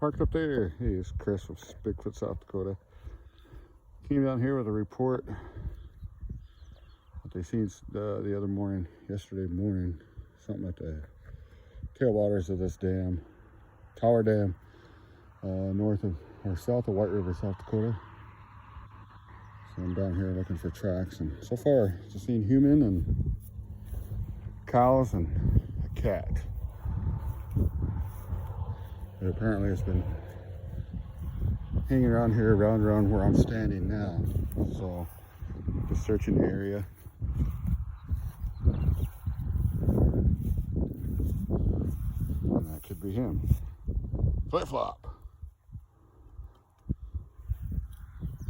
Parked up there. Hey, it's Chris from Bigfoot, South Dakota. Came down here with a report that they seen the other morning, yesterday morning, something at the tailwaters of this dam, Tower Dam, north of or south of White River, South Dakota. So I'm down here looking for tracks, and so far just seen human and cows and a cat. But apparently it's been hanging around here, around where I'm standing now. So just searching the area. And that could be him. Flip flop.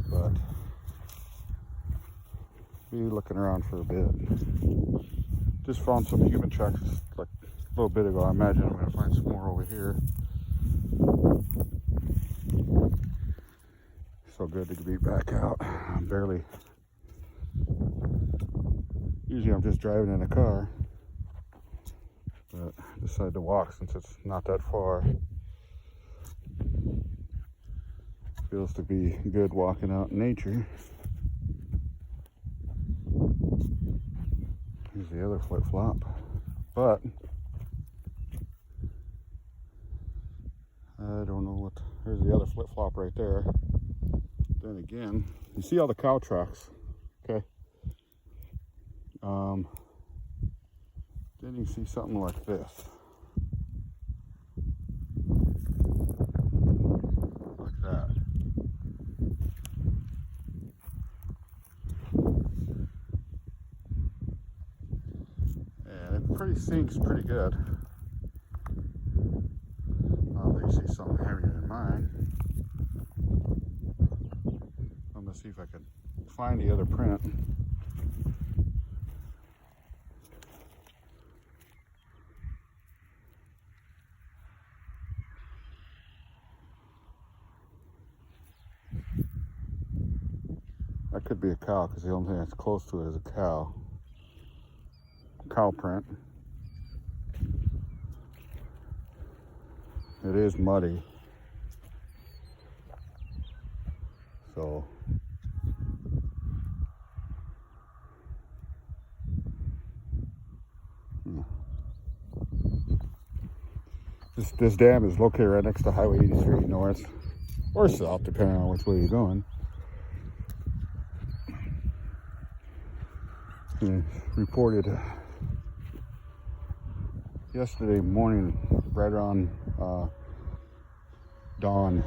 But be looking around for a bit. Just found some human tracks like a little bit ago. I imagine I'm gonna find some more over here. So good to be back out. I'm barely. Usually I'm just driving in a car, but I decided to walk since it's not that far. Feels to be good walking out in nature. Here's the other flip-flop, but I don't know what. There's the other flip-flop right there. Then again, you see all the cow tracks, okay? Then you see something like this. Like that. And it pretty sinks pretty good. You see something heavier than mine. I'm gonna see if I can find the other print. That could be a cow because the only thing that's close to it is a cow. Cow print. It is muddy. So this dam is located right next to Highway 83 north or south, depending on which way you're going. And reported yesterday morning, right around dawn.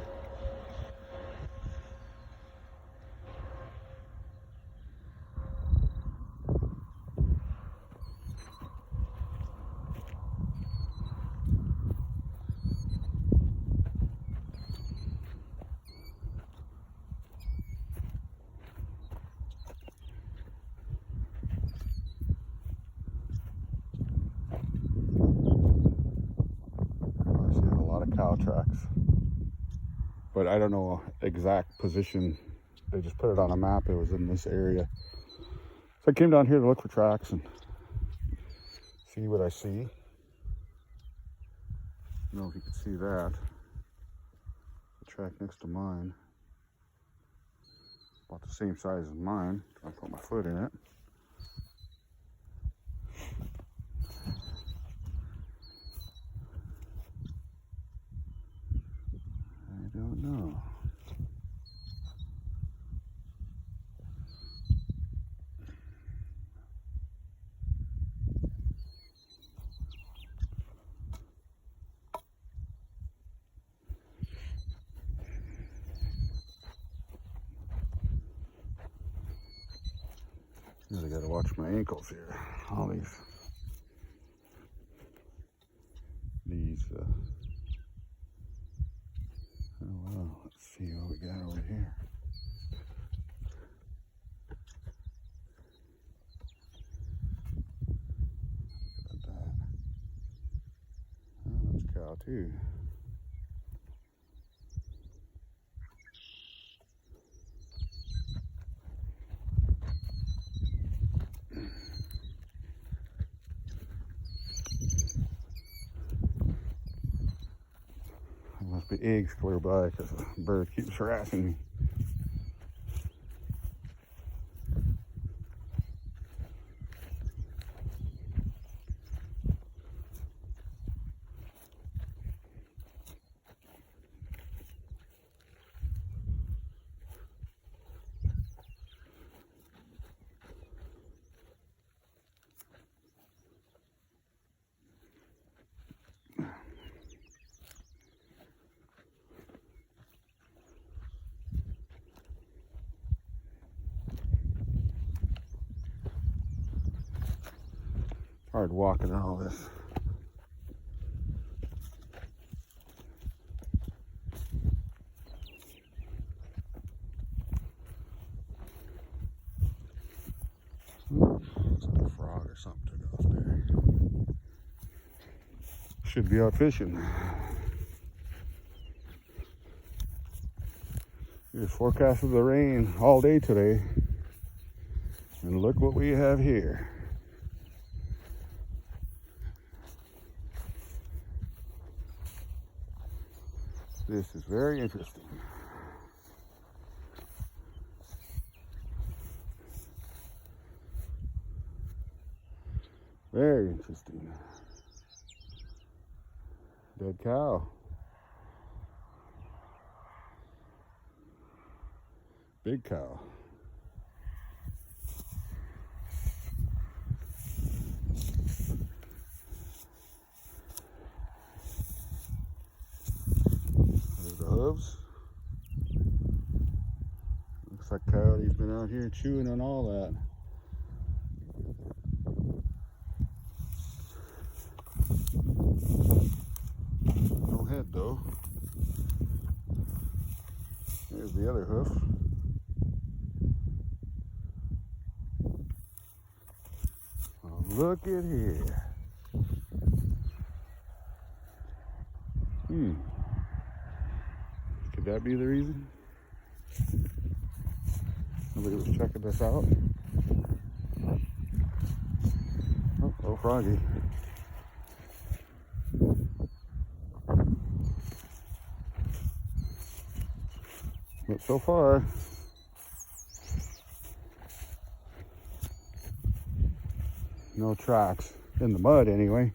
Cow tracks, but I don't know exact position. They just put it on a map. It was in this area, so I came down here to look for tracks and see what I see. I don't know if you can see that. The track next to mine, about the same size as mine. I put my foot in it. I don't know. Really gotta watch my ankles here. All these oh well, let's see what we got over here. Look at that. Oh, that's a cow too. must be eggs clear by because the bird keeps harassing me. Hard walking all this. Looks like a frog or something took off there. Should be out fishing. Here's forecasted the rain all day today. And look what we have here. This is very interesting. Very interesting. Dead cow. Big cow. Hooves. Looks like Coyote's been out here chewing on all that. No head though. There's the other hoof. Oh, look at here. Could that be the reason? Somebody was checking this out. Oh, little froggy. But so far, no tracks in the mud anyway.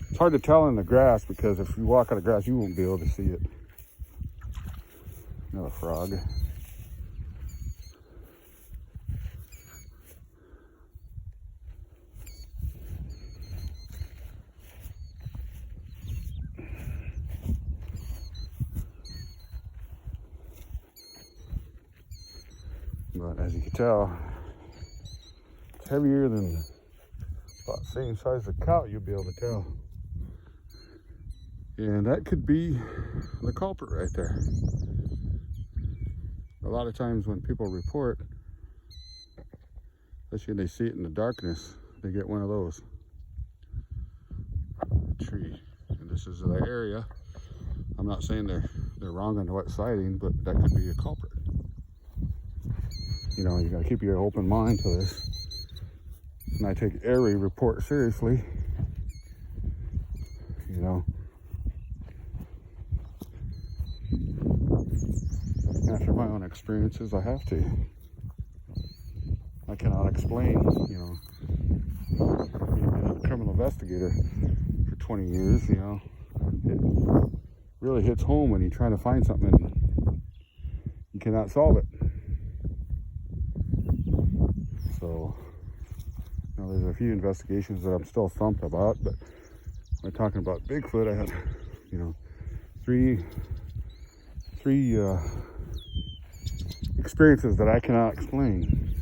It's hard to tell in the grass because if you walk on the grass, you won't be able to see it. Another frog. But as you can tell, it's heavier than about the same size as a cow, you'll be able to tell. And that could be the culprit right there. A lot of times when people report, especially when they see it in the darkness, they get one of those. Tree. And this is the area. I'm not saying they're wrong on the wet sighting, but that could be a culprit. You know, you gotta keep your open mind to this. And I take every report seriously. You know. After my own experiences, I have to. I cannot explain, you know. Being a criminal investigator for 20 years, you know, it really hits home when you're trying to find something and you cannot solve it. So, you know, there's a few investigations that I'm still thumped about, but when talking about Bigfoot, I had, you know, three experiences that I cannot explain.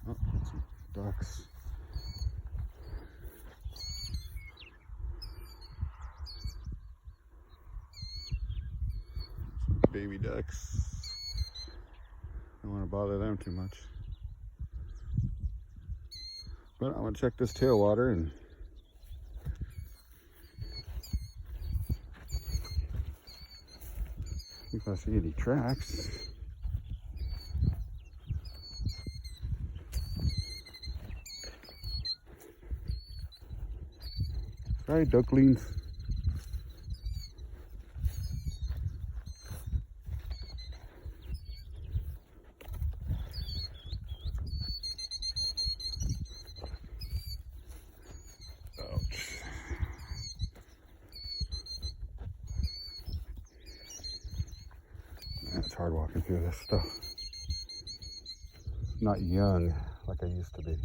Oh, some ducks. Some baby ducks. Don't want to bother them too much. But I'm gonna check this tailwater and see if I see any tracks. Right, ducklings. Ouch. Man, it's hard walking through this stuff. Not young like I used to be.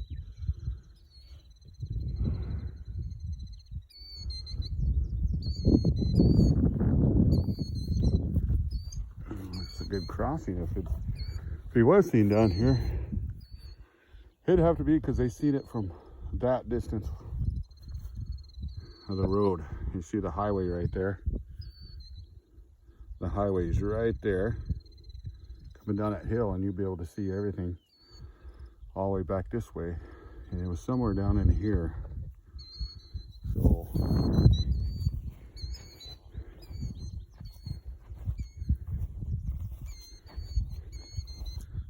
It's a good crossing. If he was seen down here, it'd have to be because they seen it from that distance of the road. You see the highway right there. The highway is right there, coming down that hill, and you'll be able to see everything all the way back this way. And it was somewhere down in here. So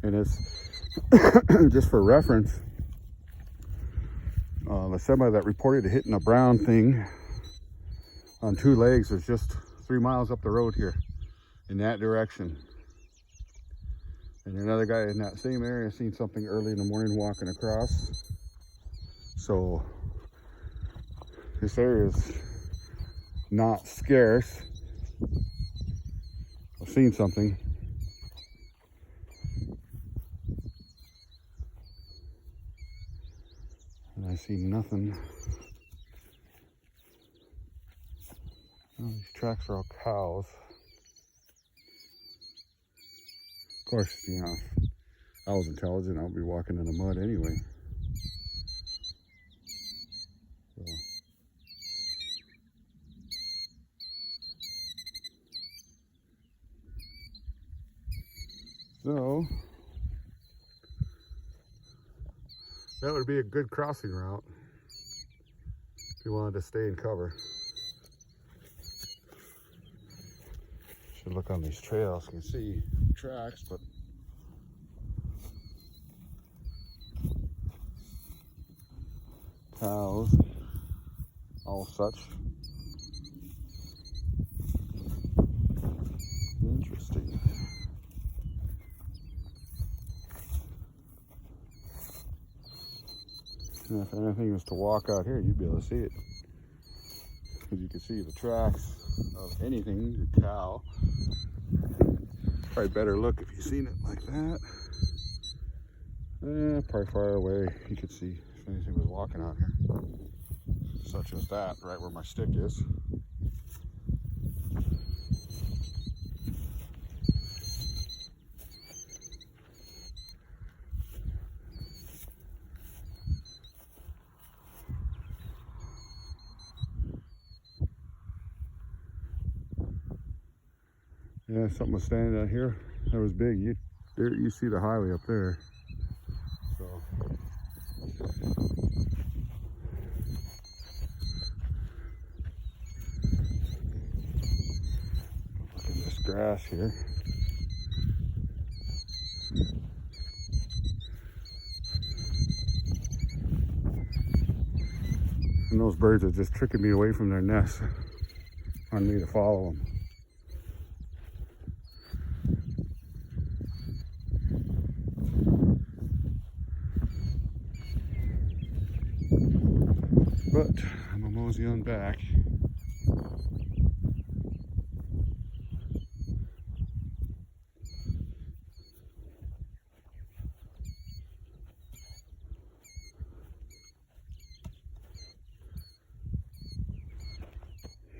and it's just for reference, the semi that reported hitting a brown thing on two legs was just 3 miles up the road here in that direction. And another guy in that same area seen something early in the morning walking across. So this area is not scarce. I've seen something. And I see nothing. Oh, these tracks are all cows. Of course, you know, if I was intelligent, I would be walking in the mud anyway. So that would be a good crossing route if you wanted to stay in cover. Should look on these trails. You can see tracks, but cows, all such. Interesting. And if anything was to walk out here, you'd be able to see it. Because you can see the tracks of anything, the cow. Probably better look if you've seen it like that. Probably far away, you could see if anything was walking out here. Such as that, right where my stick is. Yeah, something was standing out here. That was big. You see the highway up there. So look at this grass here. And those birds are just tricking me away from their nest on me to follow them. But I'm a mosey on back.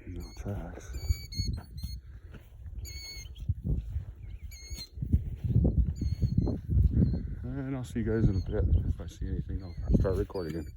No tracks. And I'll see you guys in a bit. If I see anything, I'll start recording again.